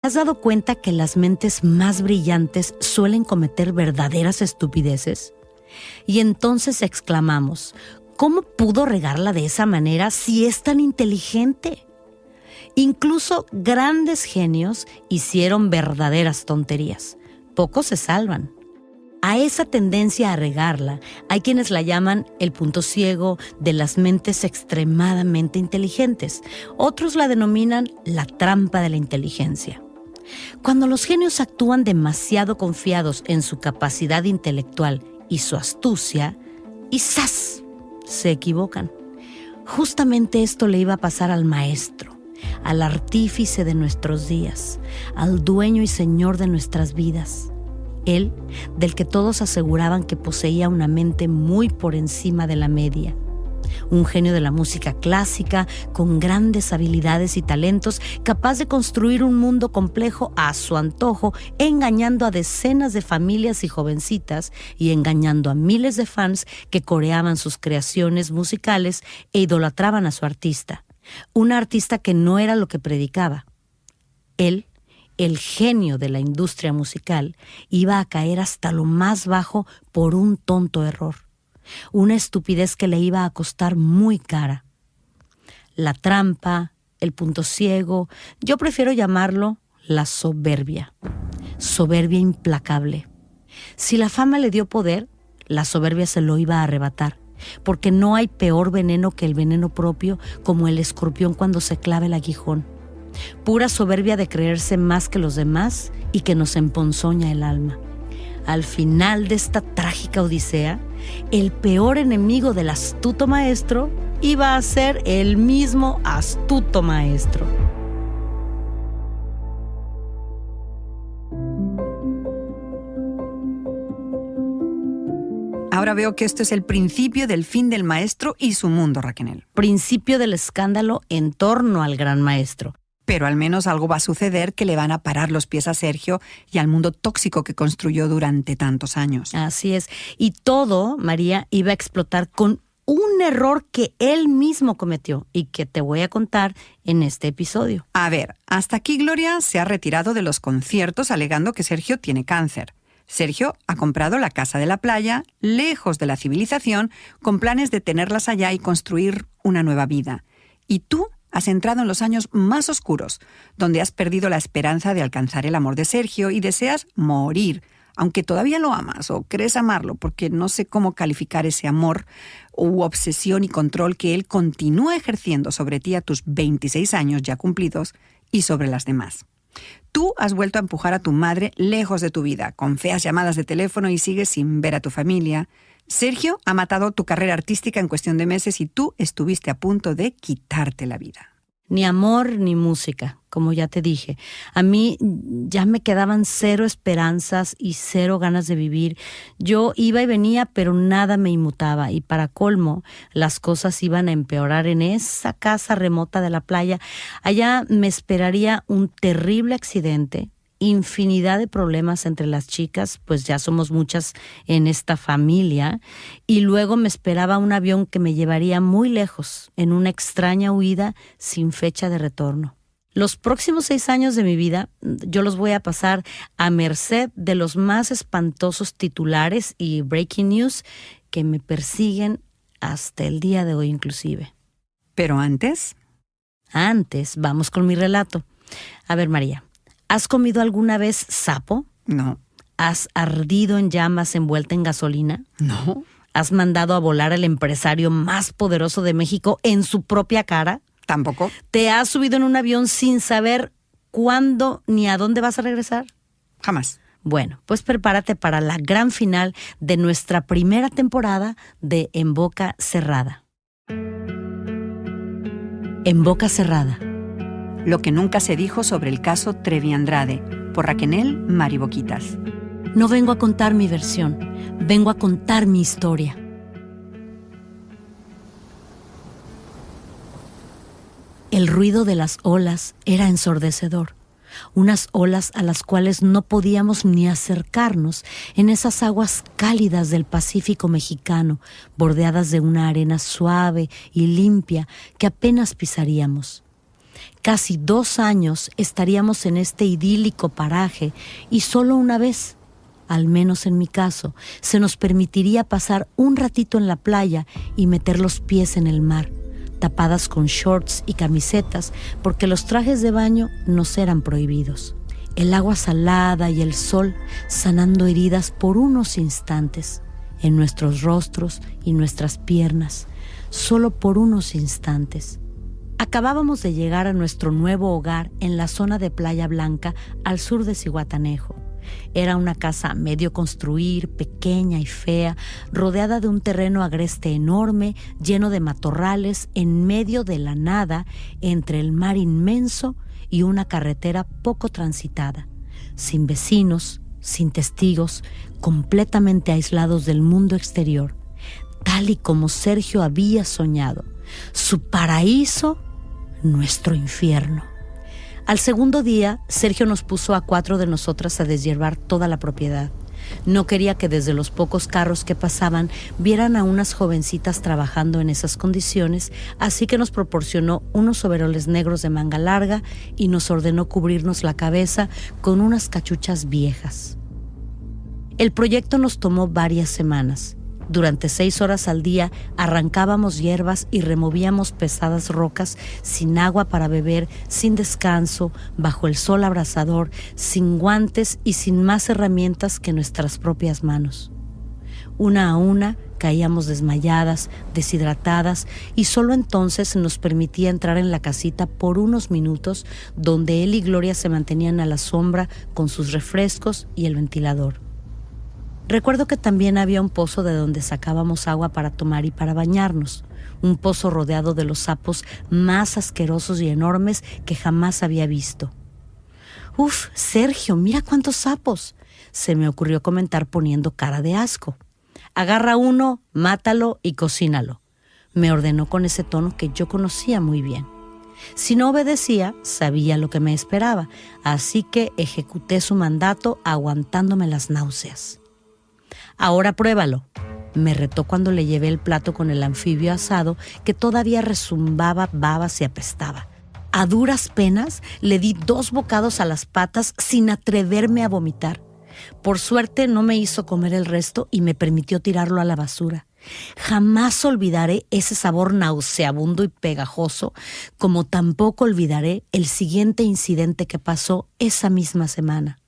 ¿Has dado cuenta que las mentes más brillantes suelen cometer verdaderas estupideces? Y entonces exclamamos, ¿cómo pudo regarla de esa manera si es tan inteligente? Incluso grandes genios hicieron verdaderas tonterías. Pocos se salvan. A esa tendencia a regarla hay quienes la llaman el punto ciego de las mentes extremadamente inteligentes. Otros la denominan la trampa de la inteligencia. Cuando los genios actúan demasiado confiados en su capacidad intelectual y su astucia, y ¡zas!, se equivocan. Justamente esto le iba a pasar al maestro, al artífice de nuestros días, al dueño y señor de nuestras vidas. Él, del que todos aseguraban que poseía una mente muy por encima de la media. Un genio de la música clásica, con grandes habilidades y talentos, capaz de construir un mundo complejo a su antojo, engañando a decenas de familias y jovencitas y engañando a miles de fans que coreaban sus creaciones musicales e idolatraban a su artista. Un artista que no era lo que predicaba. Él, el genio de la industria musical, iba a caer hasta lo más bajo por un tonto error. Una estupidez que le iba a costar muy cara. La trampa, el punto ciego, yo prefiero llamarlo la soberbia. Soberbia implacable. Si la fama le dio poder, la soberbia se lo iba a arrebatar, porque no hay peor veneno que el veneno propio, como el escorpión cuando se clava el aguijón. Pura soberbia de creerse más que los demás y que nos emponzoña el alma. Al final de esta trágica odisea, el peor enemigo del astuto maestro iba a ser el mismo astuto maestro. Ahora veo que esto es el principio del fin del maestro y su mundo, Raquel. Principio del escándalo en torno al gran maestro. Pero al menos algo va a suceder que le van a parar los pies a Sergio y al mundo tóxico que construyó durante tantos años. Así es. Y todo, María, iba a explotar con un error que él mismo cometió y que te voy a contar en este episodio. A ver, hasta aquí Gloria se ha retirado de los conciertos alegando que Sergio tiene cáncer. Sergio ha comprado la casa de la playa, lejos de la civilización, con planes de tenerlas allá y construir una nueva vida. Y tú has entrado en los años más oscuros, donde has perdido la esperanza de alcanzar el amor de Sergio y deseas morir, aunque todavía lo amas o crees amarlo, porque no sé cómo calificar ese amor u obsesión y control que él continúa ejerciendo sobre ti a tus 26 años ya cumplidos y sobre las demás. Tú has vuelto a empujar a tu madre lejos de tu vida, con feas llamadas de teléfono y sigues sin ver a tu familia. Sergio ha matado tu carrera artística en cuestión de meses y tú estuviste a punto de quitarte la vida. Ni amor ni música, como ya te dije. A mí ya me quedaban cero esperanzas y cero ganas de vivir. Yo iba y venía, pero nada me inmutaba. Y para colmo, las cosas iban a empeorar en esa casa remota de la playa. Allá me esperaría un terrible accidente, infinidad de problemas entre las chicas, pues ya somos muchas en esta familia, y luego me esperaba un avión que me llevaría muy lejos, en una extraña huida sin fecha de retorno. Los próximos 6 años de mi vida yo los voy a pasar a merced de los más espantosos titulares y breaking news que me persiguen hasta el día de hoy inclusive. ¿Pero antes? Antes, vamos con mi relato. A ver, María, ¿has comido alguna vez sapo? No. ¿Has ardido en llamas envuelta en gasolina? No. ¿Has mandado a volar al empresario más poderoso de México en su propia cara? Tampoco. ¿Te has subido en un avión sin saber cuándo ni a dónde vas a regresar? Jamás. Bueno, pues prepárate para la gran final de nuestra primera temporada de En Boca Cerrada. En Boca Cerrada. Lo que nunca se dijo sobre el caso Trevi Andrade, por Raquel Mariboquitas. No vengo a contar mi versión, vengo a contar mi historia. El ruido de las olas era ensordecedor. Unas olas a las cuales no podíamos ni acercarnos en esas aguas cálidas del Pacífico mexicano, bordeadas de una arena suave y limpia que apenas pisaríamos. Casi 2 años estaríamos en este idílico paraje y solo una vez, al menos en mi caso, se nos permitiría pasar un ratito en la playa y meter los pies en el mar, tapadas con shorts y camisetas porque los trajes de baño nos eran prohibidos. El agua salada y el sol sanando heridas por unos instantes en nuestros rostros y nuestras piernas, solo por unos instantes. Acabábamos de llegar a nuestro nuevo hogar en la zona de Playa Blanca, al sur de Zihuatanejo. Era una casa a medio construir, pequeña y fea, rodeada de un terreno agreste enorme, lleno de matorrales, en medio de la nada, entre el mar inmenso y una carretera poco transitada, sin vecinos, sin testigos, completamente aislados del mundo exterior, tal y como Sergio había soñado. Su paraíso, nuestro infierno. Al segundo día, Sergio nos puso a 4 de nosotras a deshiervar toda la propiedad. No quería que desde los pocos carros que pasaban vieran a unas jovencitas trabajando en esas condiciones, así que nos proporcionó unos overoles negros de manga larga y nos ordenó cubrirnos la cabeza con unas cachuchas viejas. El proyecto nos tomó varias semanas. Durante 6 horas al día arrancábamos hierbas y removíamos pesadas rocas sin agua para beber, sin descanso, bajo el sol abrasador, sin guantes y sin más herramientas que nuestras propias manos. Una a una caíamos desmayadas, deshidratadas, y solo entonces nos permitía entrar en la casita por unos minutos, donde él y Gloria se mantenían a la sombra con sus refrescos y el ventilador. Recuerdo que también había un pozo de donde sacábamos agua para tomar y para bañarnos, un pozo rodeado de los sapos más asquerosos y enormes que jamás había visto. «Uf, Sergio, mira cuántos sapos», se me ocurrió comentar poniendo cara de asco. «Agarra uno, mátalo y cocínalo», me ordenó con ese tono que yo conocía muy bien. Si no obedecía, sabía lo que me esperaba, así que ejecuté su mandato aguantándome las náuseas. «Ahora pruébalo», me retó cuando le llevé el plato con el anfibio asado que todavía rezumbaba babas y apestaba. A duras penas le di 2 bocados a las patas sin atreverme a vomitar. Por suerte no me hizo comer el resto y me permitió tirarlo a la basura. Jamás olvidaré ese sabor nauseabundo y pegajoso, como tampoco olvidaré el siguiente incidente que pasó esa misma semana.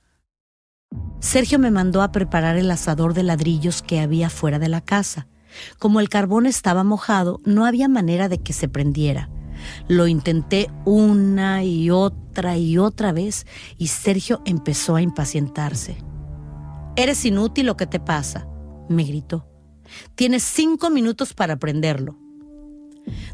Sergio me mandó a preparar el asador de ladrillos que había fuera de la casa. Como el carbón estaba mojado, no había manera de que se prendiera. Lo intenté una y otra vez y Sergio empezó a impacientarse. «Eres inútil, ¿o qué te pasa?», me gritó. «Tienes 5 minutos para prenderlo».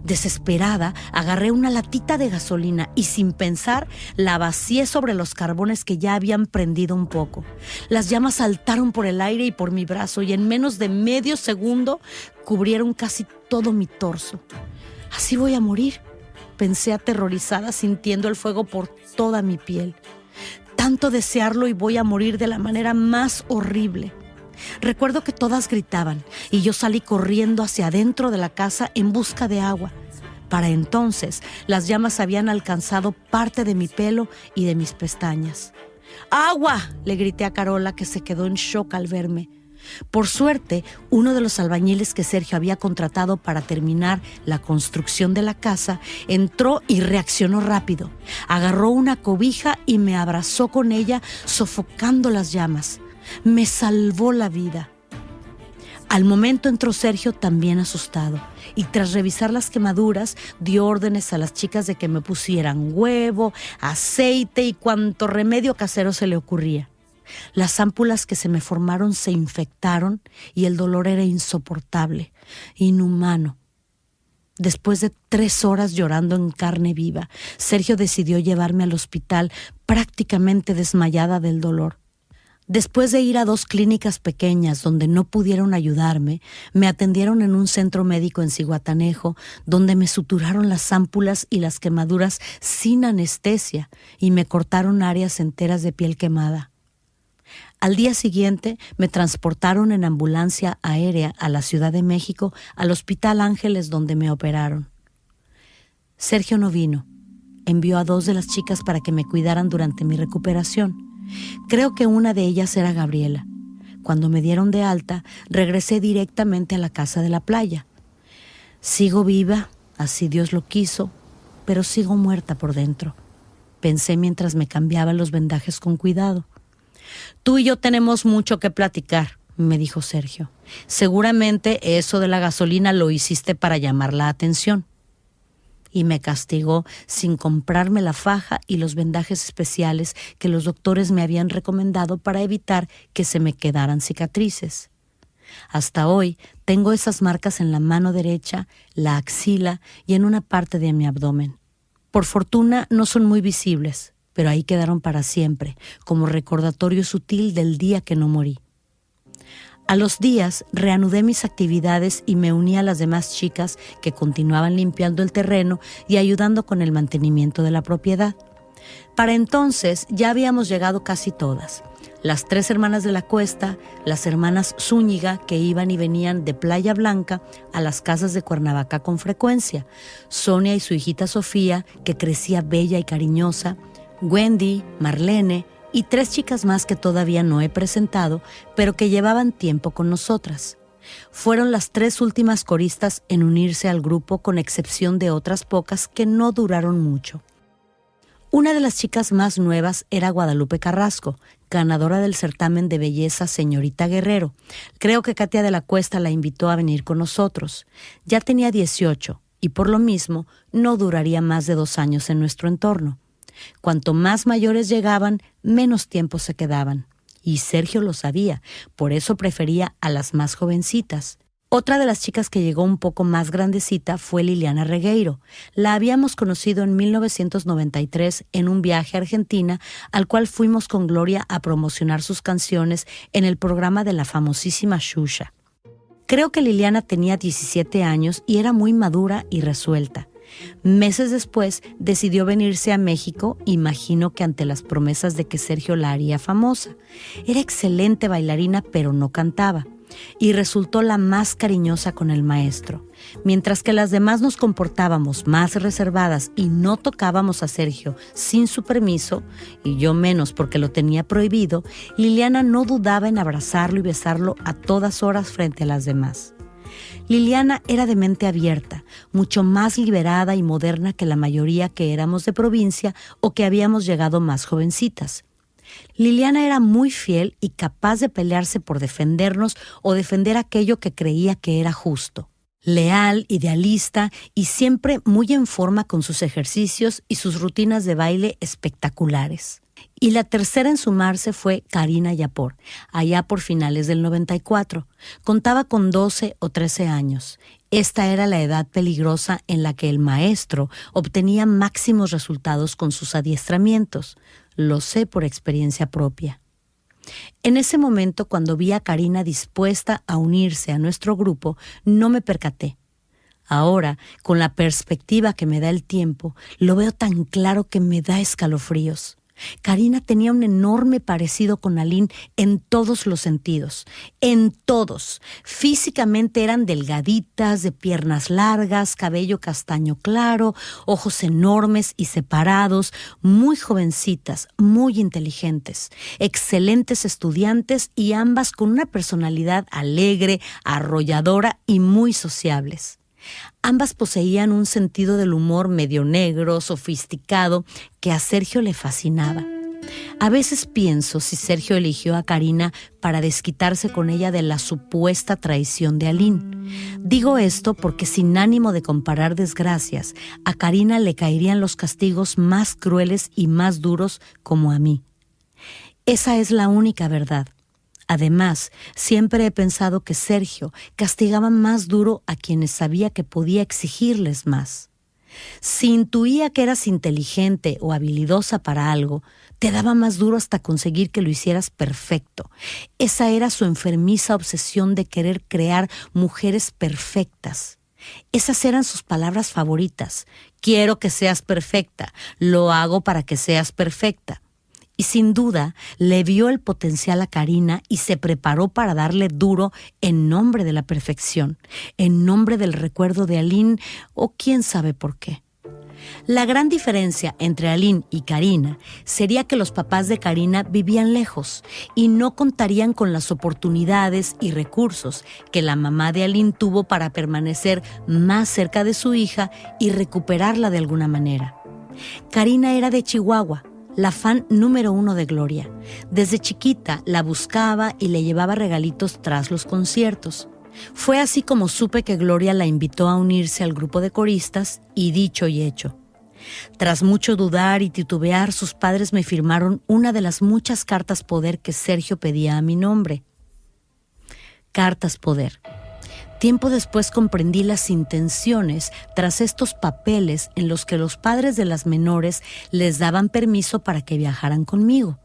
Desesperada, agarré una latita de gasolina y sin pensar la vacié sobre los carbones que ya habían prendido un poco. Las llamas saltaron por el aire y por mi brazo y en menos de medio segundo cubrieron casi todo mi torso. «Así voy a morir», pensé aterrorizada, sintiendo el fuego por toda mi piel. Tanto desearlo y voy a morir de la manera más horrible. Recuerdo que todas gritaban y yo salí corriendo hacia adentro de la casa en busca de agua. Para entonces, las llamas habían alcanzado parte de mi pelo y de mis pestañas. «¡Agua!», le grité a Carola, que se quedó en shock al verme. Por suerte, uno de los albañiles que Sergio había contratado para terminar la construcción de la casa entró y reaccionó rápido. Agarró una cobija y me abrazó con ella, sofocando las llamas. Me salvó la vida. Al momento entró Sergio también asustado y tras revisar las quemaduras dio órdenes a las chicas de que me pusieran huevo, aceite y cuanto remedio casero se le ocurría. Las ámpulas que se me formaron se infectaron y el dolor era insoportable, inhumano. Después de 3 horas llorando en carne viva, Sergio decidió llevarme al hospital prácticamente desmayada del dolor. Después de ir a 2 clínicas pequeñas donde no pudieron ayudarme, me atendieron en un centro médico en Zihuatanejo, donde me suturaron las ámpulas y las quemaduras sin anestesia y me cortaron áreas enteras de piel quemada. Al día siguiente me transportaron en ambulancia aérea a la Ciudad de México, al Hospital Ángeles, donde me operaron. Sergio no vino. envió a 2 de las chicas para que me cuidaran durante mi recuperación. Creo que una de ellas era Gabriela. Cuando me dieron de alta, regresé directamente a la casa de la playa. Sigo viva, así Dios lo quiso, pero sigo muerta por dentro. Pensé mientras me cambiaba los vendajes con cuidado. Tú y yo tenemos mucho que platicar, me dijo Sergio. Seguramente eso de la gasolina lo hiciste para llamar la atención. Y me castigó sin comprarme la faja y los vendajes especiales que los doctores me habían recomendado para evitar que se me quedaran cicatrices. Hasta hoy tengo esas marcas en la mano derecha, la axila y en una parte de mi abdomen. Por fortuna no son muy visibles, pero ahí quedaron para siempre, como recordatorio sutil del día que no morí. A los días reanudé mis actividades y me uní a las demás chicas que continuaban limpiando el terreno y ayudando con el mantenimiento de la propiedad. Para entonces ya habíamos llegado casi todas. Las 3 hermanas de la Cuesta, las hermanas Zúñiga, que iban y venían de Playa Blanca a las casas de Cuernavaca con frecuencia, Sonia y su hijita Sofía, que crecía bella y cariñosa, Wendy, Marlene y 3 chicas más que todavía no he presentado, pero que llevaban tiempo con nosotras. Fueron las 3 últimas coristas en unirse al grupo, con excepción de otras pocas que no duraron mucho. Una de las chicas más nuevas era Guadalupe Carrasco, ganadora del certamen de belleza Señorita Guerrero. Creo que Katia de la Cuesta la invitó a venir con nosotros. Ya tenía 18 y por lo mismo no duraría más de 2 años en nuestro entorno. Cuanto más mayores llegaban, menos tiempo se quedaban. Y Sergio lo sabía, por eso prefería a las más jovencitas. Otra de las chicas que llegó un poco más grandecita fue Liliana Regueiro. La habíamos conocido en 1993 en un viaje a Argentina, al cual fuimos con Gloria a promocionar sus canciones en el programa de la famosísima Xuxa. Creo que Liliana tenía 17 años y era muy madura y resuelta. Meses después decidió venirse a México, imagino que ante las promesas de que Sergio la haría famosa. Era excelente bailarina, pero no cantaba, y resultó la más cariñosa con el maestro. Mientras que las demás nos comportábamos más reservadas y no tocábamos a Sergio sin su permiso, y yo menos porque lo tenía prohibido, Liliana no dudaba en abrazarlo y besarlo a todas horas frente a las demás. Liliana era de mente abierta, mucho más liberada y moderna que la mayoría que éramos de provincia o que habíamos llegado más jovencitas. Liliana era muy fiel y capaz de pelearse por defendernos o defender aquello que creía que era justo. Leal, idealista y siempre muy en forma con sus ejercicios y sus rutinas de baile espectaculares. Y la tercera en sumarse fue Karina Yapor, allá por finales del 94. Contaba con 12 o 13 años. Esta era la edad peligrosa en la que el maestro obtenía máximos resultados con sus adiestramientos. Lo sé por experiencia propia. En ese momento, cuando vi a Karina dispuesta a unirse a nuestro grupo, no me percaté. Ahora, con la perspectiva que me da el tiempo, lo veo tan claro que me da escalofríos. Karina tenía un enorme parecido con Aline en todos los sentidos, en todos. Físicamente eran delgaditas, de piernas largas, cabello castaño claro, ojos enormes y separados, muy jovencitas, muy inteligentes, excelentes estudiantes y ambas con una personalidad alegre, arrolladora y muy sociables. Ambas poseían un sentido del humor medio negro, sofisticado, que a Sergio le fascinaba. A veces pienso si Sergio eligió a Karina para desquitarse con ella de la supuesta traición de Aline. Digo esto porque, sin ánimo de comparar desgracias, a Karina le caerían los castigos más crueles y más duros como a mí. Esa es la única verdad. Además, siempre he pensado que Sergio castigaba más duro a quienes sabía que podía exigirles más. Si intuía que eras inteligente o habilidosa para algo, te daba más duro hasta conseguir que lo hicieras perfecto. Esa era su enfermiza obsesión de querer crear mujeres perfectas. Esas eran sus palabras favoritas. Quiero que seas perfecta, lo hago para que seas perfecta. Y sin duda le vio el potencial a Karina y se preparó para darle duro en nombre de la perfección, en nombre del recuerdo de Aline o quién sabe por qué. La gran diferencia entre Aline y Karina sería que los papás de Karina vivían lejos y no contarían con las oportunidades y recursos que la mamá de Aline tuvo para permanecer más cerca de su hija y recuperarla de alguna manera. Karina era de Chihuahua, la fan número 1 de Gloria. Desde chiquita la buscaba y le llevaba regalitos tras los conciertos. Fue así como supe que Gloria la invitó a unirse al grupo de coristas y dicho y hecho. Tras mucho dudar y titubear, sus padres me firmaron una de las muchas cartas poder que Sergio pedía a mi nombre. Cartas poder. Tiempo después comprendí las intenciones tras estos papeles en los que los padres de las menores les daban permiso para que viajaran conmigo.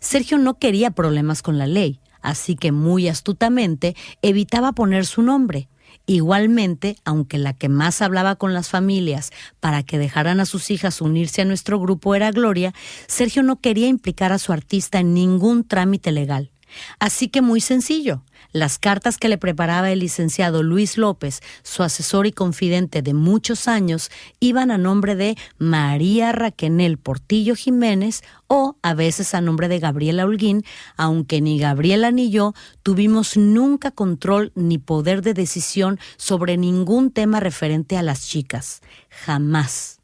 Sergio no quería problemas con la ley, así que muy astutamente evitaba poner su nombre. Igualmente, aunque la que más hablaba con las familias para que dejaran a sus hijas unirse a nuestro grupo era Gloria, Sergio no quería implicar a su artista en ningún trámite legal. Así que muy sencillo, las cartas que le preparaba el licenciado Luis López, su asesor y confidente de muchos años, iban a nombre de María Raquenel Portillo Jiménez o a veces a nombre de Gabriela Holguín, aunque ni Gabriela ni yo tuvimos nunca control ni poder de decisión sobre ningún tema referente a las chicas. Jamás.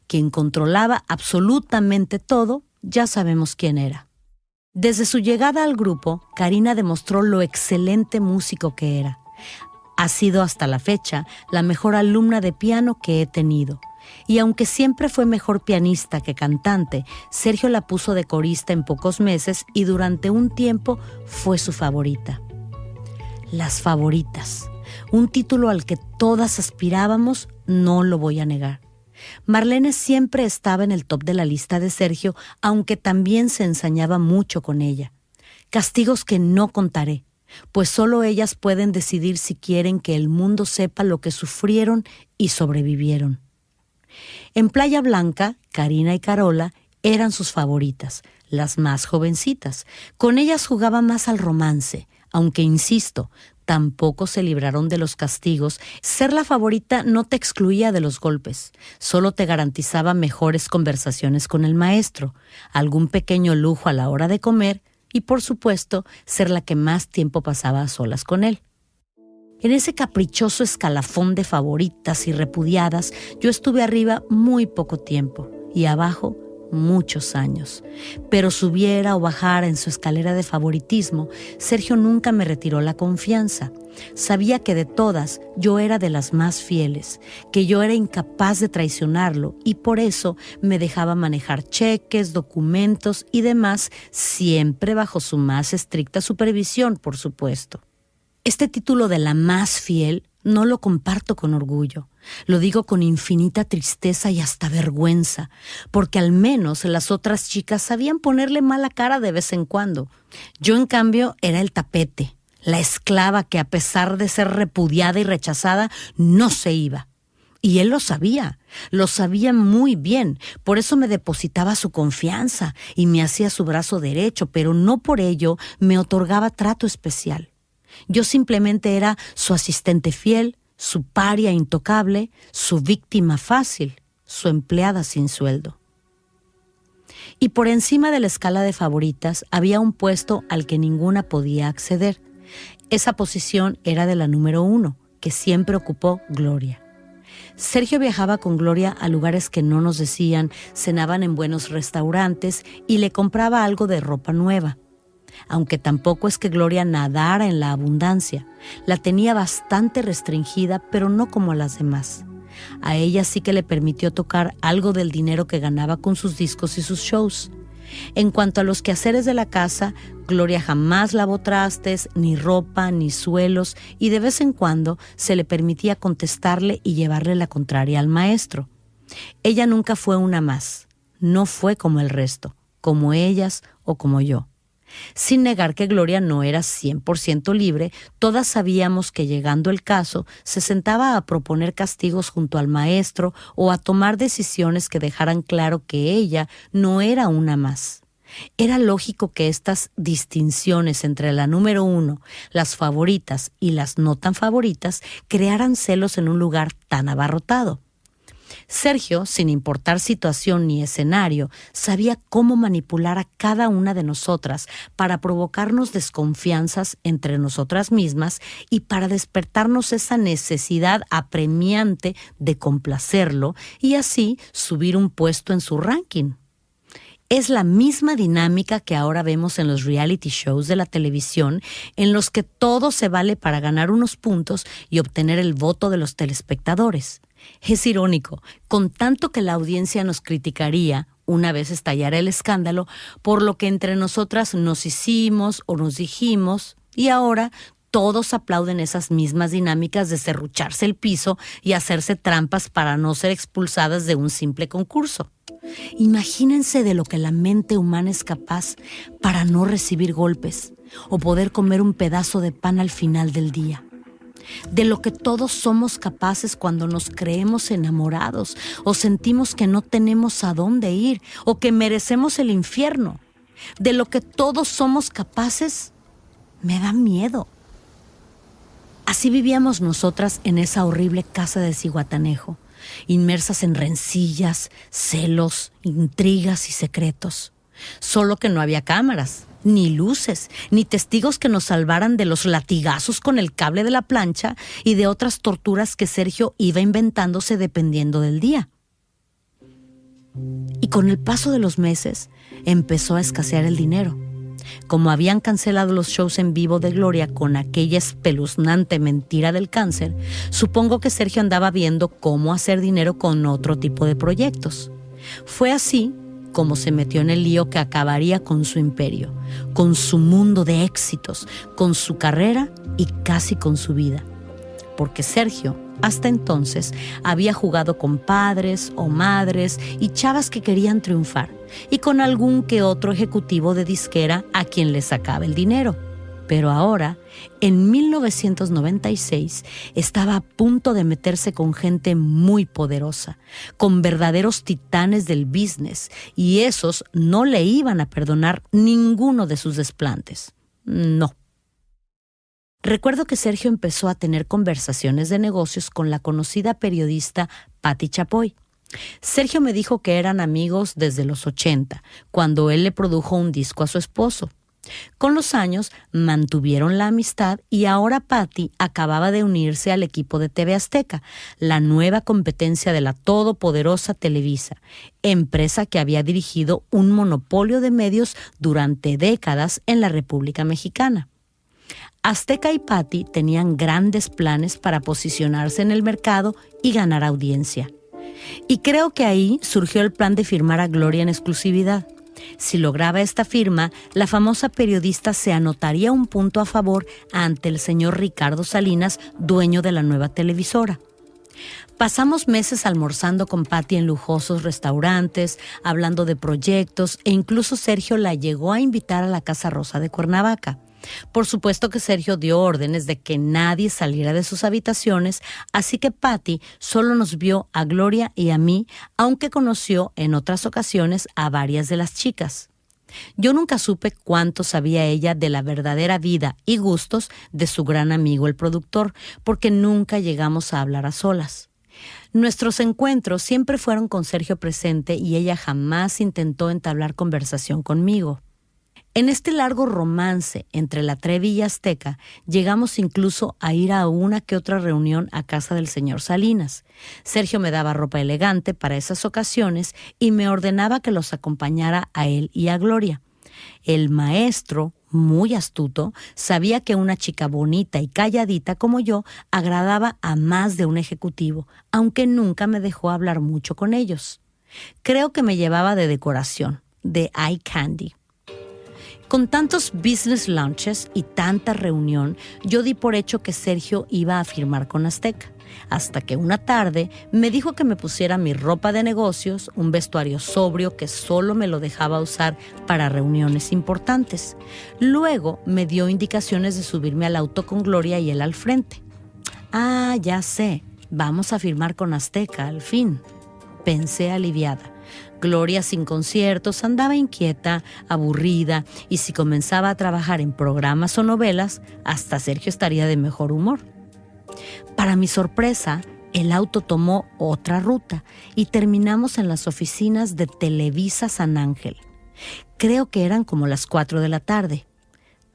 Quien controlaba absolutamente todo, ya sabemos quién era. Desde su llegada al grupo, Karina demostró lo excelente músico que era. Ha sido hasta la fecha la mejor alumna de piano que he tenido. Y aunque siempre fue mejor pianista que cantante, Sergio la puso de corista en pocos meses y durante un tiempo fue su favorita. Las favoritas, un título al que todas aspirábamos, no lo voy a negar. Marlene siempre estaba en el top de la lista de Sergio, aunque también se ensañaba mucho con ella. Castigos que no contaré, pues solo ellas pueden decidir si quieren que el mundo sepa lo que sufrieron y sobrevivieron. En Playa Blanca, Karina y Carola eran sus favoritas, las más jovencitas. Con ellas jugaba más al romance, aunque insisto, tampoco se libraron de los castigos. Ser la favorita no te excluía de los golpes, solo te garantizaba mejores conversaciones con el maestro, algún pequeño lujo a la hora de comer y, por supuesto, ser la que más tiempo pasaba a solas con él. En ese caprichoso escalafón de favoritas y repudiadas, yo estuve arriba muy poco tiempo y abajo muchos años. Pero subiera o bajara en su escalera de favoritismo, Sergio nunca me retiró la confianza. Sabía que de todas yo era de las más fieles, que yo era incapaz de traicionarlo y por eso me dejaba manejar cheques, documentos y demás, siempre bajo su más estricta supervisión, por supuesto. Este título de la más fiel no lo comparto con orgullo. Lo digo con infinita tristeza y hasta vergüenza, porque al menos las otras chicas sabían ponerle mala cara de vez en cuando. Yo, en cambio, era el tapete, la esclava que a pesar de ser repudiada y rechazada, no se iba. Y él lo sabía muy bien, por eso me depositaba su confianza y me hacía su brazo derecho, pero no por ello me otorgaba trato especial. Yo simplemente era su asistente fiel, su paria intocable, su víctima fácil, su empleada sin sueldo. Y por encima de la escala de favoritas había un puesto al que ninguna podía acceder. Esa posición era de la número 1, que siempre ocupó Gloria. Sergio viajaba con Gloria a lugares que no nos decían, cenaban en buenos restaurantes y le compraba algo de ropa nueva. Aunque tampoco es que Gloria nadara en la abundancia. La tenía bastante restringida, pero no como a las demás. A ella sí que le permitió tocar algo del dinero que ganaba con sus discos y sus shows. En cuanto a los quehaceres de la casa, Gloria jamás lavó trastes, ni ropa, ni suelos, y de vez en cuando se le permitía contestarle y llevarle la contraria al maestro. Ella nunca fue una más. No fue como el resto, como ellas o como yo. Sin negar que Gloria no era 100% libre, todas sabíamos que llegando el caso se sentaba a proponer castigos junto al maestro o a tomar decisiones que dejaran claro que ella no era una más. Era lógico que estas distinciones entre la número 1, las favoritas y las no tan favoritas crearan celos en un lugar tan abarrotado. Sergio, sin importar situación ni escenario, sabía cómo manipular a cada una de nosotras para provocarnos desconfianzas entre nosotras mismas y para despertarnos esa necesidad apremiante de complacerlo y así subir un puesto en su ranking. Es la misma dinámica que ahora vemos en los reality shows de la televisión, en los que todo se vale para ganar unos puntos y obtener el voto de los telespectadores. Es irónico, con tanto que la audiencia nos criticaría una vez estallara el escándalo por lo que entre nosotras nos hicimos o nos dijimos, y ahora todos aplauden esas mismas dinámicas de serrucharse el piso y hacerse trampas para no ser expulsadas de un simple concurso. Imagínense de lo que la mente humana es capaz para no recibir golpes o poder comer un pedazo de pan al final del día. De lo que todos somos capaces cuando nos creemos enamorados o sentimos que no tenemos a dónde ir o que merecemos el infierno. De lo que todos somos capaces, me da miedo. Así vivíamos nosotras en esa horrible casa de Zihuatanejo, inmersas en rencillas, celos, intrigas y secretos. Solo que no había cámaras, ni luces, ni testigos que nos salvaran de los latigazos con el cable de la plancha y de otras torturas que Sergio iba inventándose dependiendo del día. Y con el paso de los meses empezó a escasear el dinero. Como habían cancelado los shows en vivo de Gloria con aquella espeluznante mentira del cáncer, supongo que Sergio andaba viendo cómo hacer dinero con otro tipo de proyectos. Fue así como se metió en el lío que acabaría con su imperio, con su mundo de éxitos, con su carrera y casi con su vida. Porque Sergio, hasta entonces, había jugado con padres o madres y chavas que querían triunfar, y con algún que otro ejecutivo de disquera a quien le sacaba el dinero. Pero ahora, en 1996, estaba a punto de meterse con gente muy poderosa, con verdaderos titanes del business, y esos no le iban a perdonar ninguno de sus desplantes. No. Recuerdo que Sergio empezó a tener conversaciones de negocios con la conocida periodista Patti Chapoy. Sergio me dijo que eran amigos desde los 80, cuando él le produjo un disco a su esposo. Con los años mantuvieron la amistad y ahora Patti acababa de unirse al equipo de TV Azteca, la nueva competencia de la todopoderosa Televisa, empresa que había dirigido un monopolio de medios durante décadas en la República Mexicana. Azteca y Patti tenían grandes planes para posicionarse en el mercado y ganar audiencia. Y creo que ahí surgió el plan de firmar a Gloria en exclusividad. Si lograba esta firma, la famosa periodista se anotaría un punto a favor ante el señor Ricardo Salinas, dueño de la nueva televisora. Pasamos meses almorzando con Patti en lujosos restaurantes, hablando de proyectos, e incluso Sergio la llegó a invitar a la Casa Rosa de Cuernavaca. Por supuesto que Sergio dio órdenes de que nadie saliera de sus habitaciones, así que Patti solo nos vio a Gloria y a mí, aunque conoció en otras ocasiones a varias de las chicas. Yo nunca supe cuánto sabía ella de la verdadera vida y gustos de su gran amigo el productor, porque nunca llegamos a hablar a solas. Nuestros encuentros siempre fueron con Sergio presente y ella jamás intentó entablar conversación conmigo. En este largo romance entre la Trevi y Azteca, llegamos incluso a ir a una que otra reunión a casa del señor Salinas. Sergio me daba ropa elegante para esas ocasiones y me ordenaba que los acompañara a él y a Gloria. El maestro, muy astuto, sabía que una chica bonita y calladita como yo agradaba a más de un ejecutivo, aunque nunca me dejó hablar mucho con ellos. Creo que me llevaba de decoración, de eye candy. Con tantos business lunches y tanta reunión, yo di por hecho que Sergio iba a firmar con Azteca, hasta que una tarde me dijo que me pusiera mi ropa de negocios, un vestuario sobrio que solo me lo dejaba usar para reuniones importantes. Luego me dio indicaciones de subirme al auto con Gloria y él al frente. Ah, ya sé, vamos a firmar con Azteca al fin, pensé aliviada. Gloria sin conciertos andaba inquieta, aburrida, y si comenzaba a trabajar en programas o novelas, hasta Sergio estaría de mejor humor. Para mi sorpresa, el auto tomó otra ruta y terminamos en las oficinas de Televisa San Ángel. Creo que eran como las 4 de la tarde.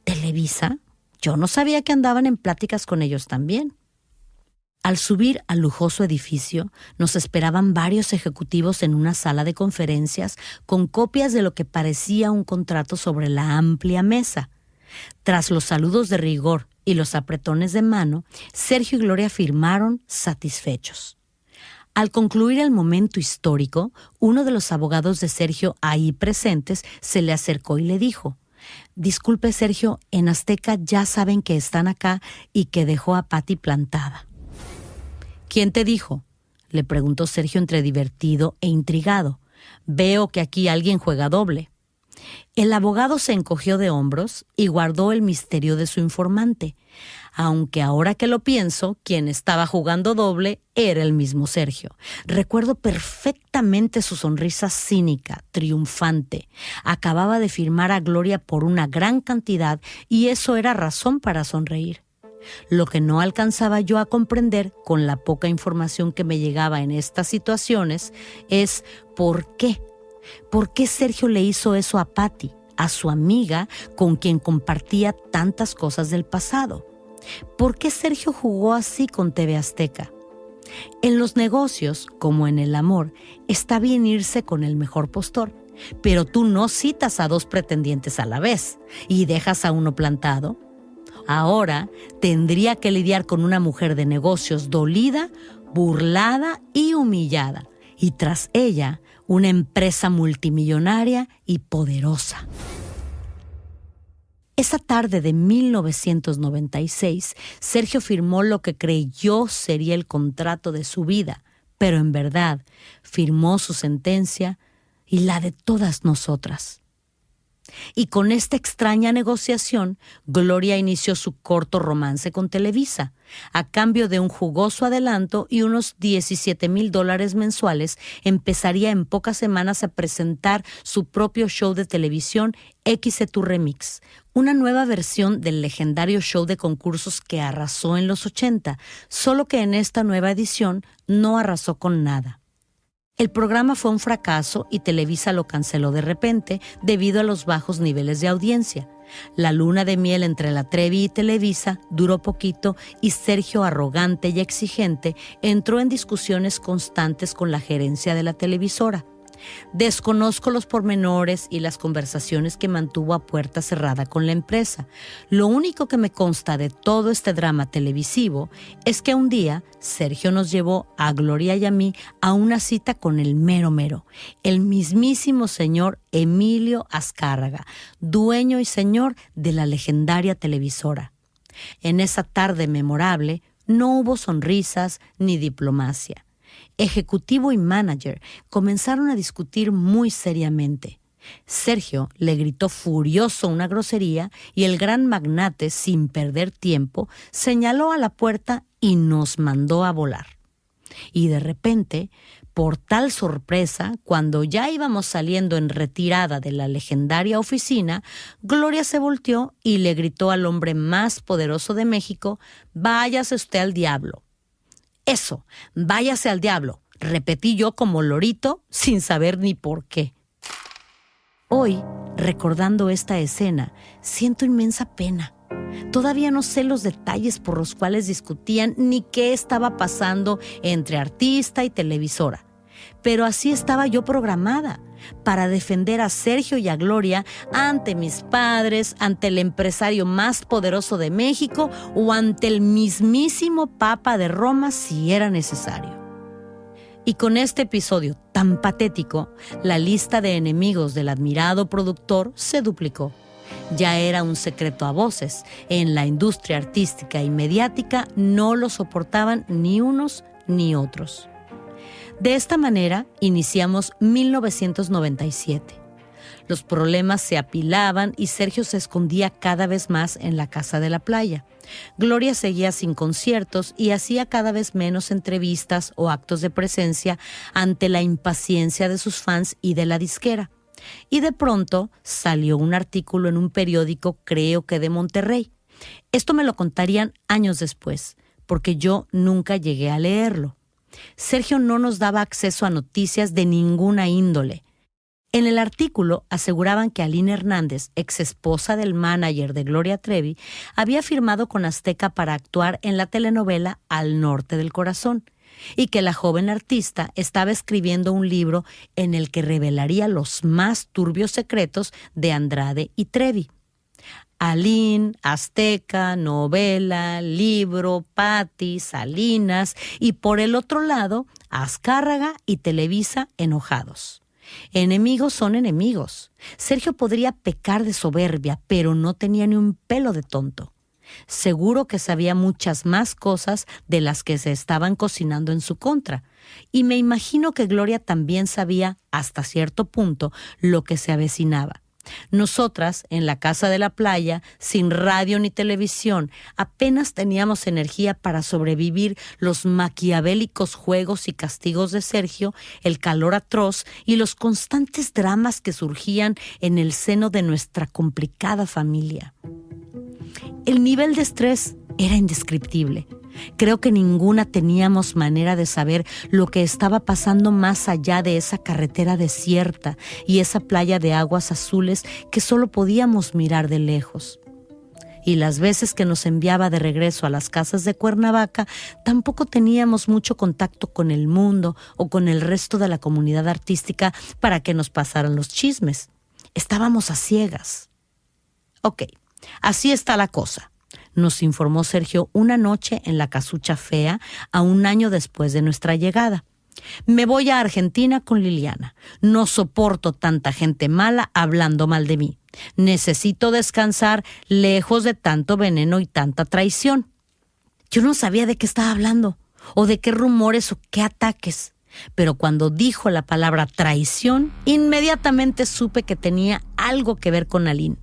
¿Televisa? Yo no sabía que andaban en pláticas con ellos también. Al subir al lujoso edificio, nos esperaban varios ejecutivos en una sala de conferencias con copias de lo que parecía un contrato sobre la amplia mesa. Tras los saludos de rigor y los apretones de mano, Sergio y Gloria firmaron satisfechos. Al concluir el momento histórico, uno de los abogados de Sergio ahí presentes se le acercó y le dijo: «Disculpe, Sergio, en Azteca ya saben que están acá y que dejó a Patty plantada». «¿Quién te dijo?», le preguntó Sergio entre divertido e intrigado. «Veo que aquí alguien juega doble». El abogado se encogió de hombros y guardó el misterio de su informante, aunque ahora que lo pienso, quien estaba jugando doble era el mismo Sergio. Recuerdo perfectamente su sonrisa cínica, triunfante. Acababa de firmar a Gloria por una gran cantidad y eso era razón para sonreír. Lo que no alcanzaba yo a comprender con la poca información que me llegaba en estas situaciones es ¿por qué? ¿Por qué Sergio le hizo eso a Patty, a su amiga con quien compartía tantas cosas del pasado? ¿Por qué Sergio jugó así con TV Azteca? En los negocios, como en el amor, está bien irse con el mejor postor, pero tú no citas a 2 pretendientes a la vez y dejas a uno plantado. Ahora tendría que lidiar con una mujer de negocios dolida, burlada y humillada, y tras ella una empresa multimillonaria y poderosa. Esa tarde de 1996, Sergio firmó lo que creyó sería el contrato de su vida, pero en verdad firmó su sentencia y la de todas nosotras. Y con esta extraña negociación, Gloria inició su corto romance con Televisa. A cambio de un jugoso adelanto y unos $17,000 mensuales, empezaría en pocas semanas a presentar su propio show de televisión, XE Remix, una nueva versión del legendario show de concursos que arrasó en los 80, solo que en esta nueva edición no arrasó con nada. El programa fue un fracaso y Televisa lo canceló de repente debido a los bajos niveles de audiencia. La luna de miel entre la Trevi y Televisa duró poquito y Sergio, arrogante y exigente, entró en discusiones constantes con la gerencia de la televisora. Desconozco los pormenores y las conversaciones que mantuvo a puerta cerrada con la empresa. Lo único que me consta de todo este drama televisivo es que un día Sergio nos llevó a Gloria y a mí a una cita con el mero mero, el mismísimo señor Emilio Azcárraga, dueño y señor de la legendaria televisora. En esa tarde memorable no hubo sonrisas ni diplomacia. Ejecutivo y manager comenzaron a discutir muy seriamente. Sergio le gritó furioso una grosería y el gran magnate, sin perder tiempo, señaló a la puerta y nos mandó a volar. Y de repente, por tal sorpresa, cuando ya íbamos saliendo en retirada de la legendaria oficina, Gloria se volteó y le gritó al hombre más poderoso de México: «Váyase usted al diablo». «Eso, váyase al diablo», repetí yo como lorito, sin saber ni por qué. Hoy, recordando esta escena, siento inmensa pena. Todavía no sé los detalles por los cuales discutían ni qué estaba pasando entre artista y televisora. Pero así estaba yo programada, para defender a Sergio y a Gloria ante mis padres, ante el empresario más poderoso de México o ante el mismísimo Papa de Roma si era necesario. Y con este episodio tan patético, la lista de enemigos del admirado productor se duplicó. Ya era un secreto a voces. En la industria artística y mediática no lo soportaban ni unos ni otros. De esta manera iniciamos 1997. Los problemas se apilaban y Sergio se escondía cada vez más en la casa de la playa. Gloria seguía sin conciertos y hacía cada vez menos entrevistas o actos de presencia ante la impaciencia de sus fans y de la disquera. Y de pronto salió un artículo en un periódico, creo que de Monterrey. Esto me lo contarían años después, porque yo nunca llegué a leerlo. Sergio no nos daba acceso a noticias de ninguna índole. En el artículo aseguraban que Aline Hernández, ex esposa del manager de Gloria Trevi, había firmado con Azteca para actuar en la telenovela Al Norte del Corazón y que la joven artista estaba escribiendo un libro en el que revelaría los más turbios secretos de Andrade y Trevi. Aline, Azteca, novela, libro, Patti, Salinas y por el otro lado, Azcárraga y Televisa enojados. Enemigos son enemigos. Sergio podría pecar de soberbia, pero no tenía ni un pelo de tonto. Seguro que sabía muchas más cosas de las que se estaban cocinando en su contra. Y me imagino que Gloria también sabía, hasta cierto punto, lo que se avecinaba. Nosotras, en la casa de la playa, sin radio ni televisión, apenas teníamos energía para sobrevivir los maquiavélicos juegos y castigos de Sergio, el calor atroz y los constantes dramas que surgían en el seno de nuestra complicada familia. El nivel de estrés era indescriptible. Creo que ninguna teníamos manera de saber lo que estaba pasando más allá de esa carretera desierta y esa playa de aguas azules que solo podíamos mirar de lejos. Y las veces que nos enviaba de regreso a las casas de Cuernavaca, tampoco teníamos mucho contacto con el mundo o con el resto de la comunidad artística para que nos pasaran los chismes. Estábamos a ciegas. Ok, así está la cosa, nos informó Sergio una noche en la Casucha Fea, a un año después de nuestra llegada. Me voy a Argentina con Liliana. No soporto tanta gente mala hablando mal de mí. Necesito descansar lejos de tanto veneno y tanta traición. Yo no sabía de qué estaba hablando, o de qué rumores o qué ataques. Pero cuando dijo la palabra traición, inmediatamente supe que tenía algo que ver con Aline.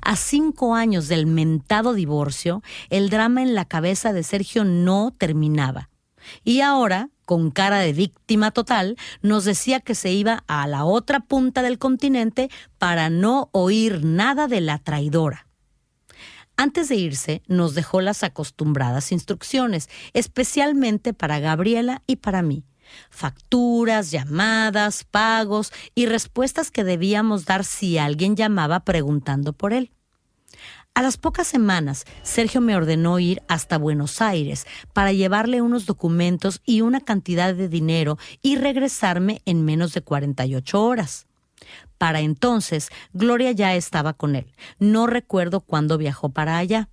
A 5 años del mentado divorcio, el drama en la cabeza de Sergio no terminaba. Y ahora, con cara de víctima total, nos decía que se iba a la otra punta del continente para no oír nada de la traidora. Antes de irse, nos dejó las acostumbradas instrucciones, especialmente para Gabriela y para mí. Facturas, llamadas, pagos y respuestas que debíamos dar si alguien llamaba preguntando por él. A las pocas semanas, Sergio me ordenó ir hasta Buenos Aires para llevarle unos documentos y una cantidad de dinero y regresarme en menos de 48 horas. Para entonces, Gloria ya estaba con él. No recuerdo cuándo viajó para allá.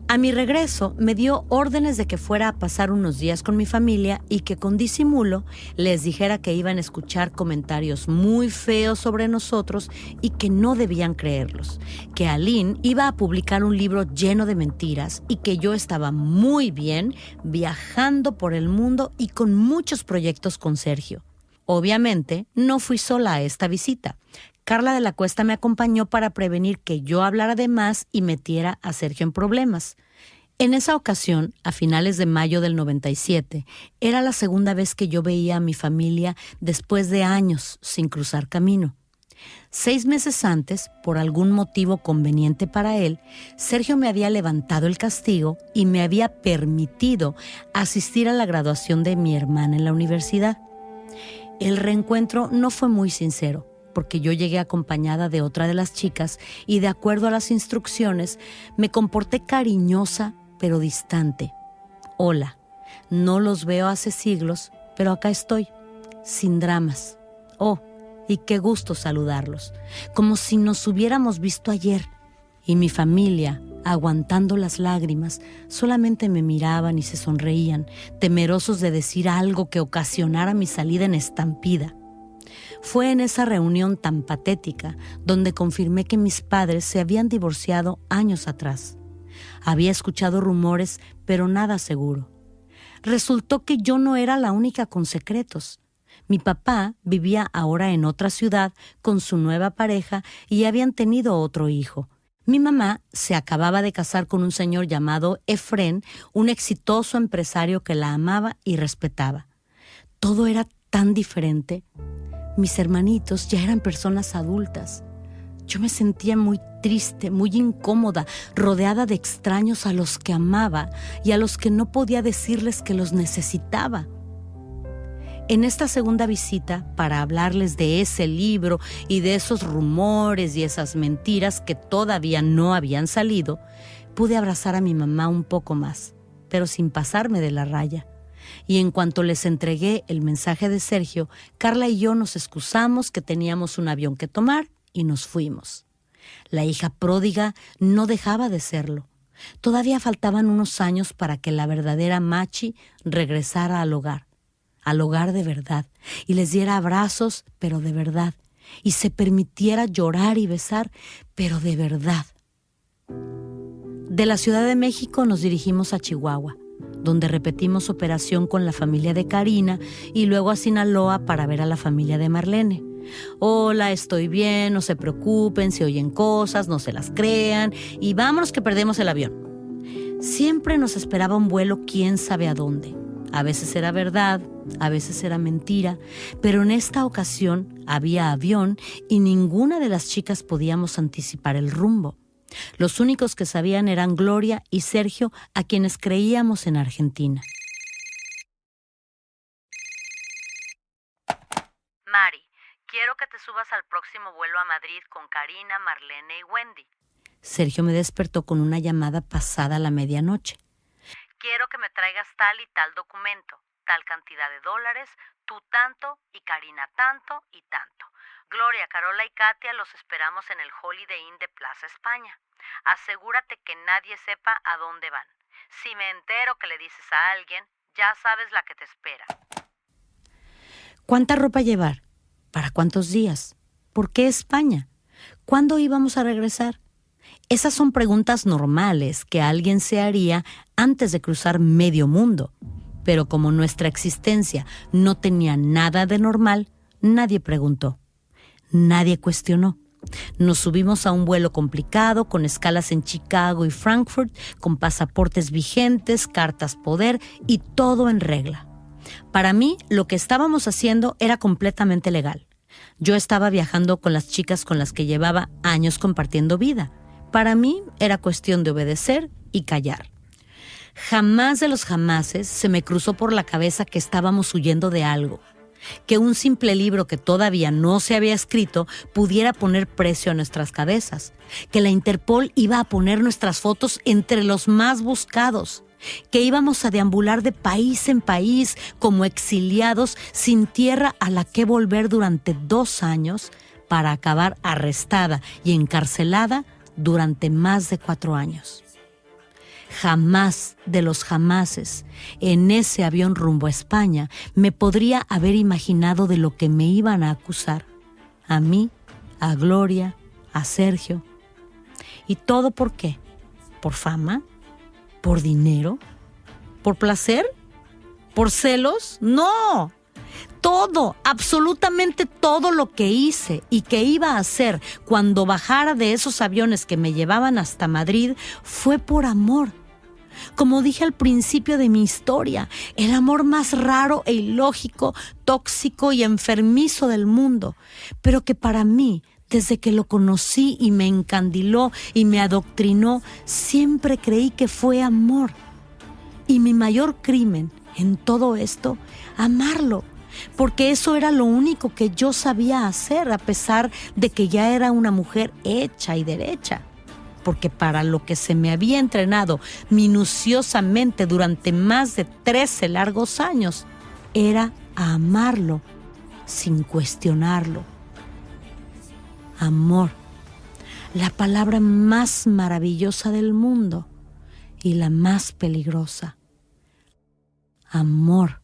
A mi regreso, me dio órdenes de que fuera a pasar unos días con mi familia y que con disimulo les dijera que iban a escuchar comentarios muy feos sobre nosotros y que no debían creerlos, que Aline iba a publicar un libro lleno de mentiras y que yo estaba muy bien viajando por el mundo y con muchos proyectos con Sergio. Obviamente, no fui sola a esta visita. Carla de la Cuesta me acompañó para prevenir que yo hablara de más y metiera a Sergio en problemas. En esa ocasión, a finales de mayo del 97, era la segunda vez que yo veía a mi familia después de años sin cruzar camino. 6 meses antes, por algún motivo conveniente para él, Sergio me había levantado el castigo y me había permitido asistir a la graduación de mi hermana en la universidad. El reencuentro no fue muy sincero, porque yo llegué acompañada de otra de las chicas y de acuerdo a las instrucciones me comporté cariñosa pero distante. Hola, no los veo hace siglos, pero acá estoy, sin dramas. Oh, y qué gusto saludarlos, como si nos hubiéramos visto ayer. Y mi familia, aguantando las lágrimas, solamente me miraban y se sonreían, temerosos de decir algo que ocasionara mi salida en estampida. Fue en esa reunión tan patética donde confirmé que mis padres se habían divorciado años atrás. Había escuchado rumores, pero nada seguro. Resultó que yo no era la única con secretos. Mi papá vivía ahora en otra ciudad con su nueva pareja y habían tenido otro hijo. Mi mamá se acababa de casar con un señor llamado Efrén, un exitoso empresario que la amaba y respetaba. Todo era tan diferente. Mis hermanitos ya eran personas adultas. Yo me sentía muy triste, muy incómoda, rodeada de extraños a los que amaba y a los que no podía decirles que los necesitaba. En esta segunda visita, para hablarles de ese libro y de esos rumores y esas mentiras que todavía no habían salido, pude abrazar a mi mamá un poco más, pero sin pasarme de la raya. Y en cuanto les entregué el mensaje de Sergio, Carla y yo nos excusamos que teníamos un avión que tomar y nos fuimos. La hija pródiga no dejaba de serlo. Todavía faltaban unos años para que la verdadera Machi regresara al hogar de verdad, y les diera abrazos, pero de verdad, y se permitiera llorar y besar, pero de verdad. De la Ciudad de México nos dirigimos a Chihuahua, donde repetimos operación con la familia de Karina y luego a Sinaloa para ver a la familia de Marlene. Hola, estoy bien, no se preocupen, si oyen cosas, no se las crean y vámonos que perdemos el avión. Siempre nos esperaba un vuelo quién sabe a dónde. A veces era verdad, a veces era mentira, pero en esta ocasión había avión y ninguna de las chicas podíamos anticipar el rumbo. Los únicos que sabían eran Gloria y Sergio, a quienes creíamos en Argentina. Mari, quiero que te subas al próximo vuelo a Madrid con Karina, Marlene y Wendy. Sergio me despertó con una llamada pasada la medianoche. Quiero que me traigas tal y tal documento, tal cantidad de dólares, tú tanto y Karina tanto y tanto. Gloria, Carola y Katia los esperamos en el Holiday Inn de Plaza España. Asegúrate que nadie sepa a dónde van. Si me entero que le dices a alguien, ya sabes la que te espera. ¿Cuánta ropa llevar? ¿Para cuántos días? ¿Por qué España? ¿Cuándo íbamos a regresar? Esas son preguntas normales que alguien se haría antes de cruzar medio mundo. Pero como nuestra existencia no tenía nada de normal, nadie preguntó. Nadie cuestionó. Nos subimos a un vuelo complicado, con escalas en Chicago y Frankfurt, con pasaportes vigentes, cartas poder y todo en regla. Para mí, lo que estábamos haciendo era completamente legal. Yo estaba viajando con las chicas con las que llevaba años compartiendo vida. Para mí era cuestión de obedecer y callar. Jamás de los jamases se me cruzó por la cabeza que estábamos huyendo de algo, que un simple libro que todavía no se había escrito pudiera poner precio a nuestras cabezas, que la Interpol iba a poner nuestras fotos entre los más buscados, que íbamos a deambular de país en país como exiliados sin tierra a la que volver durante 2 años para acabar arrestada y encarcelada durante más de 4 años. Jamás de los jamases, en ese avión rumbo a España, me podría haber imaginado de lo que me iban a acusar. A mí, a Gloria, a Sergio. ¿Y todo por qué? ¿Por fama? ¿Por dinero? ¿Por placer? ¿Por celos? ¡No! Todo, absolutamente todo lo que hice y que iba a hacer cuando bajara de esos aviones que me llevaban hasta Madrid fue por amor. Como dije al principio de mi historia, el amor más raro e ilógico, tóxico y enfermizo del mundo, pero que para mí, desde que lo conocí y me encandiló y me adoctrinó, siempre creí que fue amor. Y mi mayor crimen en todo esto, amarlo, porque eso era lo único que yo sabía hacer, a pesar de que ya era una mujer hecha y derecha. Porque para lo que se me había entrenado minuciosamente durante más de 13 largos años, era a amarlo sin cuestionarlo. Amor, la palabra más maravillosa del mundo y la más peligrosa. Amor.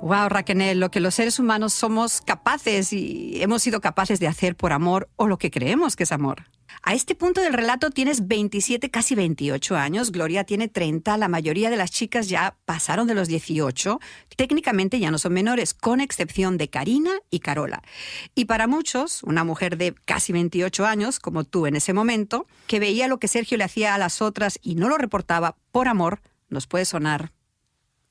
Wow, Raquel, lo que los seres humanos somos capaces y hemos sido capaces de hacer por amor o lo que creemos que es amor. A este punto del relato tienes 27, casi 28 años, Gloria tiene 30, la mayoría de las chicas ya pasaron de los 18, técnicamente ya no son menores, con excepción de Karina y Carola. Y para muchos, una mujer de casi 28 años, como tú en ese momento, que veía lo que Sergio le hacía a las otras y no lo reportaba por amor, nos puede sonar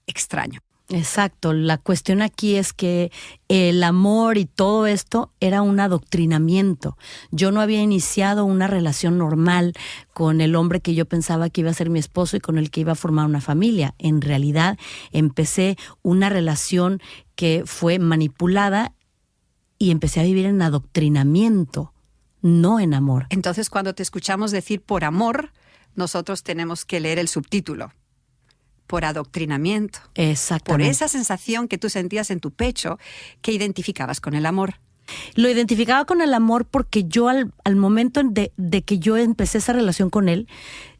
extraño. Exacto, la cuestión aquí es que el amor y todo esto era un adoctrinamiento. Yo no había iniciado una relación normal con el hombre que yo pensaba que iba a ser mi esposo y con el que iba a formar una familia. En realidad empecé una relación que fue manipulada y empecé a vivir en adoctrinamiento, no en amor. Entonces, cuando te escuchamos decir por amor, nosotros tenemos que leer el subtítulo. Por adoctrinamiento. Exactamente. Por esa sensación que tú sentías en tu pecho que identificabas con el amor. Lo identificaba con el amor porque yo al momento de que yo empecé esa relación con él,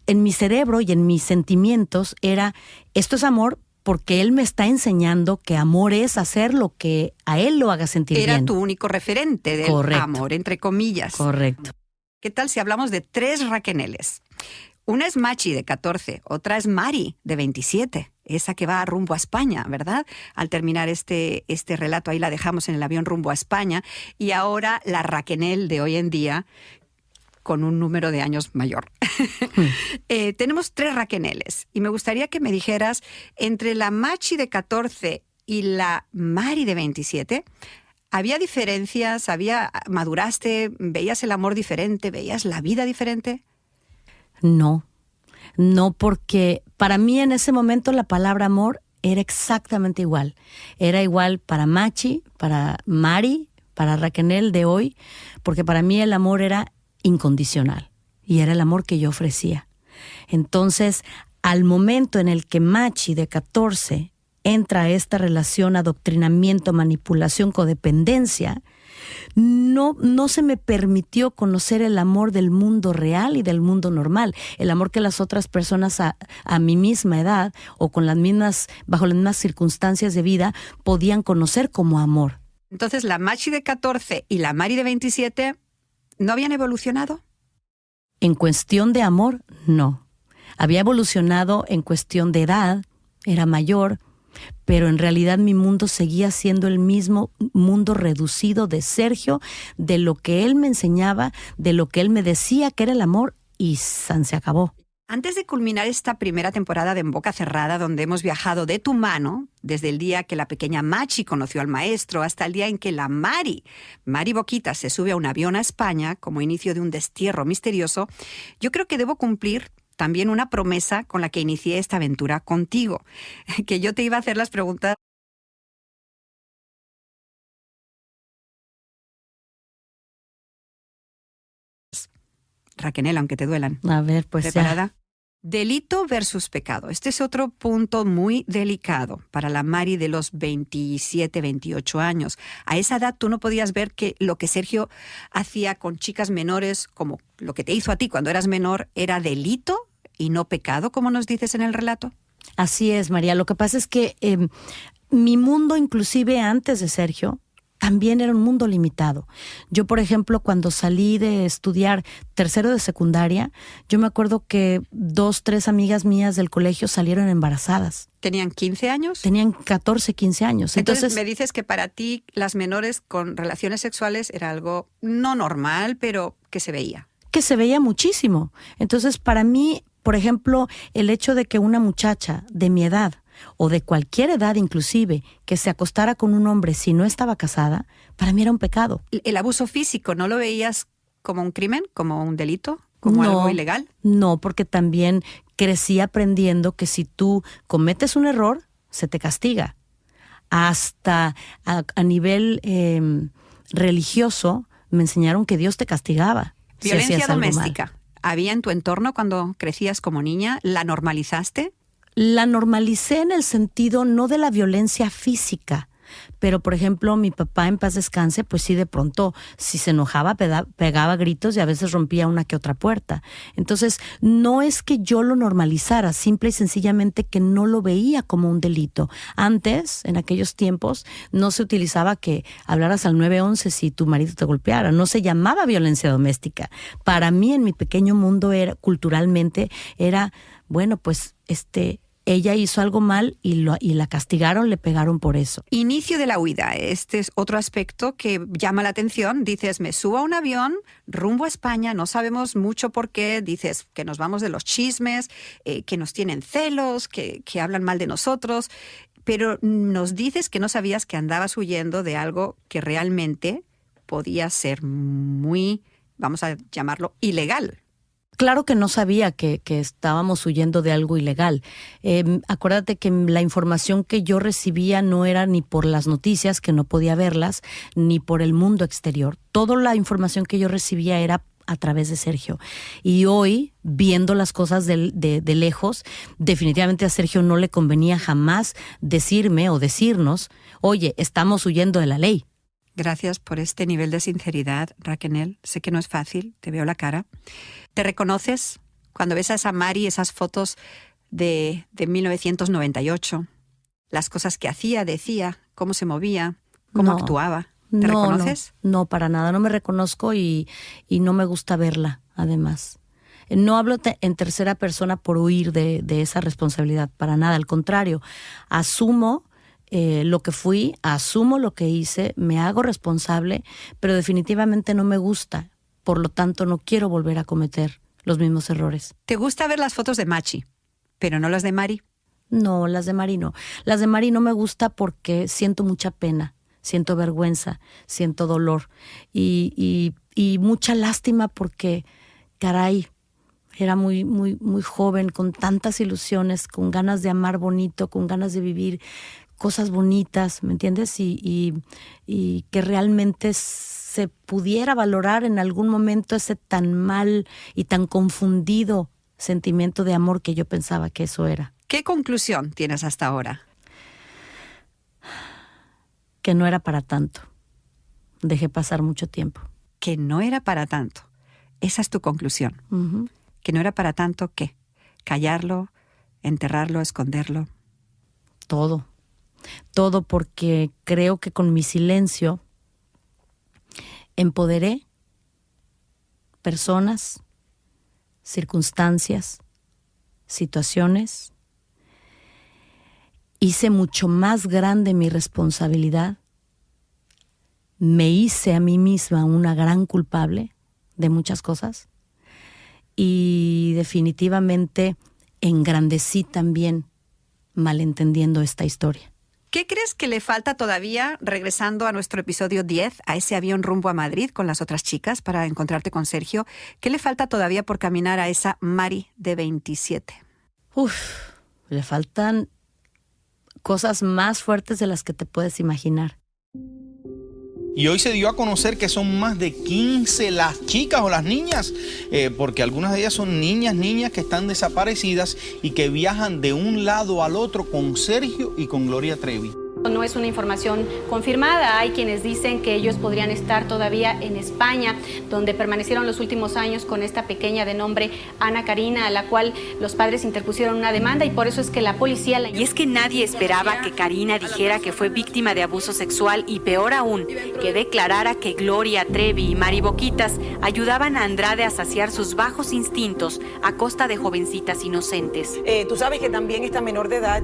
en mi cerebro y en mis sentimientos era, esto es amor porque él me está enseñando que amor es hacer lo que a él lo haga sentir bien. Era tu único referente del Correcto. amor, entre comillas. Correcto. ¿Qué tal si hablamos de 3 Raqueneles? Una es Machi, de 14, otra es Mari, de 27, esa que va rumbo a España, ¿verdad? Al terminar este relato, ahí la dejamos en el avión rumbo a España, y ahora la Raquenel de hoy en día, con un número de años mayor. Tenemos 3 Raqueneles, y me gustaría que me dijeras, entre la Machi de 14 y la Mari de 27, ¿había diferencias? ¿Maduraste? ¿Veías el amor diferente? ¿Veías la vida diferente? No, porque para mí en ese momento la palabra amor era exactamente igual. Era igual para Machi, para Mari, para Raquenel de hoy, porque para mí el amor era incondicional y era el amor que yo ofrecía. Entonces, al momento en el que Machi de 14 entra a esta relación adoctrinamiento, manipulación, codependencia, no se me permitió conocer el amor del mundo real y del mundo normal, el amor que las otras personas a mi misma edad o con bajo las mismas circunstancias de vida podían conocer como amor. Entonces, la Machi de 14 y la Mari de 27, ¿no habían evolucionado? En cuestión de amor, no. Había evolucionado en cuestión de edad, era mayor, pero en realidad mi mundo seguía siendo el mismo mundo reducido de Sergio, de lo que él me enseñaba, de lo que él me decía que era el amor, y se acabó. Antes de culminar esta primera temporada de En Boca Cerrada, donde hemos viajado de tu mano, desde el día que la pequeña Machi conoció al maestro hasta el día en que la Mari Boquita, se sube a un avión a España como inicio de un destierro misterioso, yo creo que debo cumplir también una promesa con la que inicié esta aventura contigo, que yo te iba a hacer las preguntas. Raquenel, aunque te duelan. A ver, pues ¿preparada? ya. Delito versus pecado. Este es otro punto muy delicado para la Mari de los 27, 28 años. A esa edad tú no podías ver que lo que Sergio hacía con chicas menores, como lo que te hizo a ti cuando eras menor, era delito y no pecado, como nos dices en el relato. Así es, María. Lo que pasa es que mi mundo, inclusive antes de Sergio, también era un mundo limitado. Yo, por ejemplo, cuando salí de estudiar tercero de secundaria, yo me acuerdo que 2, 3 amigas mías del colegio salieron embarazadas. ¿Tenían 15 años? Tenían 14, 15 años. Entonces me dices que para ti las menores con relaciones sexuales era algo no normal, pero que se veía. Que se veía muchísimo. Entonces, para mí, por ejemplo, el hecho de que una muchacha de mi edad o de cualquier edad inclusive, que se acostara con un hombre si no estaba casada, para mí era un pecado. ¿El abuso físico no lo veías como un crimen, como un delito, como algo ilegal? No, porque también crecí aprendiendo que si tú cometes un error, se te castiga. Hasta a nivel religioso me enseñaron que Dios te castigaba. Violencia si hacías algo doméstica. mal. ¿Había en tu entorno cuando crecías como niña? ¿La normalizaste? La normalicé en el sentido no de la violencia física, pero por ejemplo mi papá, en paz descanse, pues sí, de pronto si se enojaba pegaba gritos y a veces rompía una que otra puerta. Entonces no es que yo lo normalizara, simple y sencillamente que no lo veía como un delito. Antes, en aquellos tiempos, no se utilizaba que hablaras al 911 si tu marido te golpeara, no se llamaba violencia doméstica. Para mí, en mi pequeño mundo, culturalmente era, bueno, pues ella hizo algo mal y la castigaron, le pegaron por eso. Inicio de la huida. Este es otro aspecto que llama la atención. Dices, me subo a un avión rumbo a España, no sabemos mucho por qué. Dices que nos vamos de los chismes, que nos tienen celos, que hablan mal de nosotros. Pero nos dices que no sabías que andabas huyendo de algo que realmente podía ser muy, vamos a llamarlo, ilegal. Claro que no sabía que estábamos huyendo de algo ilegal. Acuérdate que la información que yo recibía no era ni por las noticias, que no podía verlas, ni por el mundo exterior. Toda la información que yo recibía era a través de Sergio. Y hoy, viendo las cosas de lejos, definitivamente a Sergio no le convenía jamás decirme o decirnos, oye, estamos huyendo de la ley. Gracias por este nivel de sinceridad, Raquel. Sé que no es fácil, te veo la cara. ¿Te reconoces cuando ves a esa Mari, esas fotos de 1998? Las cosas que hacía, decía, cómo se movía, cómo actuaba. ¿Te reconoces? No, para nada. No me reconozco y no me gusta verla, además. No hablo en tercera persona por huir de esa responsabilidad, para nada. Al contrario, asumo lo que fui, asumo lo que hice, me hago responsable, pero definitivamente no me gusta. Por lo tanto, no quiero volver a cometer los mismos errores. ¿Te gusta ver las fotos de Machi, pero no las de Mari? No, las de Mari no. Las de Mari no me gusta porque siento mucha pena, siento vergüenza, siento dolor y mucha lástima porque, caray, era muy, muy, muy joven, con tantas ilusiones, con ganas de amar bonito, con ganas de vivir cosas bonitas, ¿me entiendes? Y que realmente se pudiera valorar en algún momento ese tan mal y tan confundido sentimiento de amor que yo pensaba que eso era. ¿Qué conclusión tienes hasta ahora? Que no era para tanto. Dejé pasar mucho tiempo. Que no era para tanto. Esa es tu conclusión. Uh-huh. Que no era para tanto, ¿qué? Callarlo, enterrarlo, esconderlo. Todo. Todo, porque creo que con mi silencio empoderé personas, circunstancias, situaciones. Hice mucho más grande mi responsabilidad. Me hice a mí misma una gran culpable de muchas cosas. Y definitivamente engrandecí también malentendiendo esta historia. ¿Qué crees que le falta todavía, regresando a nuestro episodio 10, a ese avión rumbo a Madrid con las otras chicas para encontrarte con Sergio? ¿Qué le falta todavía por caminar a esa Mari de 27? Le faltan cosas más fuertes de las que te puedes imaginar. Y hoy se dio a conocer que son más de 15 las chicas o las niñas, porque algunas de ellas son niñas que están desaparecidas y que viajan de un lado al otro con Sergio y con Gloria Trevi. No es una información confirmada. Hay quienes dicen que ellos podrían estar todavía en España, donde permanecieron los últimos años con esta pequeña de nombre Ana Karina, a la cual los padres interpusieron una demanda y por eso es que la policía... Y es que nadie esperaba que Karina dijera que fue víctima de abuso sexual y peor aún, que declarara que Gloria Trevi y Mari Boquitas ayudaban a Andrade a saciar sus bajos instintos a costa de jovencitas inocentes. Tú sabes que también esta menor de edad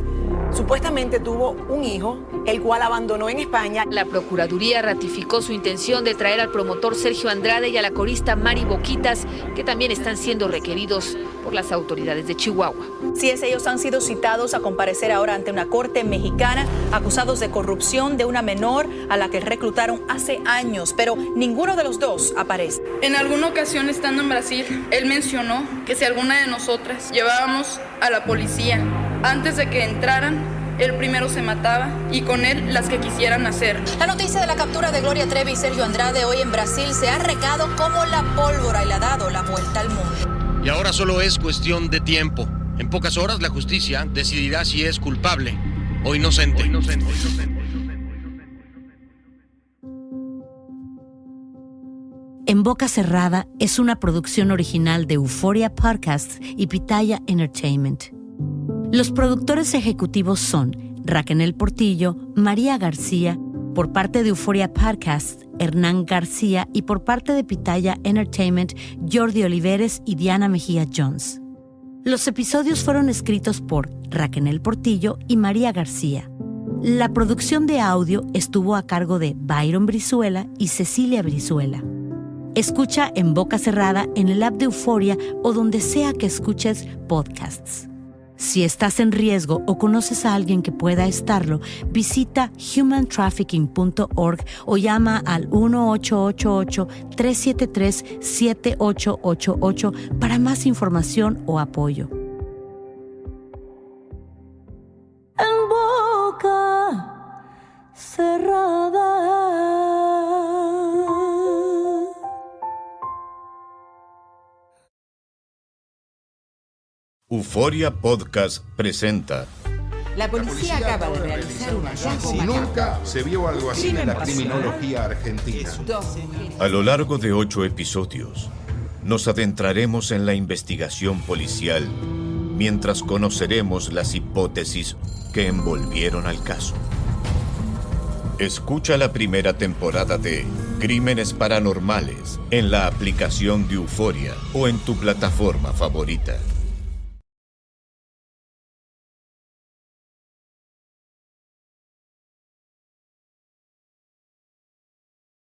supuestamente tuvo un hijo, el cual abandonó en España. La Procuraduría ratificó su intención de traer al promotor Sergio Andrade y a la corista Mari Boquitas, que también están siendo requeridos por las autoridades de Chihuahua. Sí, ellos han sido citados a comparecer ahora ante una corte mexicana, acusados de corrupción de una menor a la que reclutaron hace años, pero ninguno de los dos aparece. En alguna ocasión, estando en Brasil, él mencionó que si alguna de nosotras llevábamos a la policía antes de que entraran, él primero se mataba y con él las que quisieran hacer. La noticia de la captura de Gloria Trevi y Sergio Andrade hoy en Brasil se ha regado como la pólvora y le ha dado la vuelta al mundo. Y ahora solo es cuestión de tiempo. En pocas horas la justicia decidirá si es culpable o inocente. En Boca Cerrada es una producción original de Euphoria Podcasts y Pitaya Entertainment. Los productores ejecutivos son Raquel Portillo, María García, por parte de Euphoria Podcasts, Hernán García, y por parte de Pitaya Entertainment, Jordi Oliveres y Diana Mejía Jones. Los episodios fueron escritos por Raquel Portillo y María García. La producción de audio estuvo a cargo de Byron Brizuela y Cecilia Brizuela. Escucha En Boca Cerrada en el app de Euphoria o donde sea que escuches podcasts. Si estás en riesgo o conoces a alguien que pueda estarlo, visita humantrafficking.org o llama al 1-888-373-7888 para más información o apoyo. En boca cerrada. Euforia Podcast presenta. La policía acaba de realizar un hallazgo Si nunca se vio algo así en la criminología argentina. A lo largo de 8 episodios, nos adentraremos en la investigación policial mientras conoceremos las hipótesis que envolvieron al caso. Escucha la primera temporada de Crímenes Paranormales en la aplicación de Euforia o en tu plataforma favorita.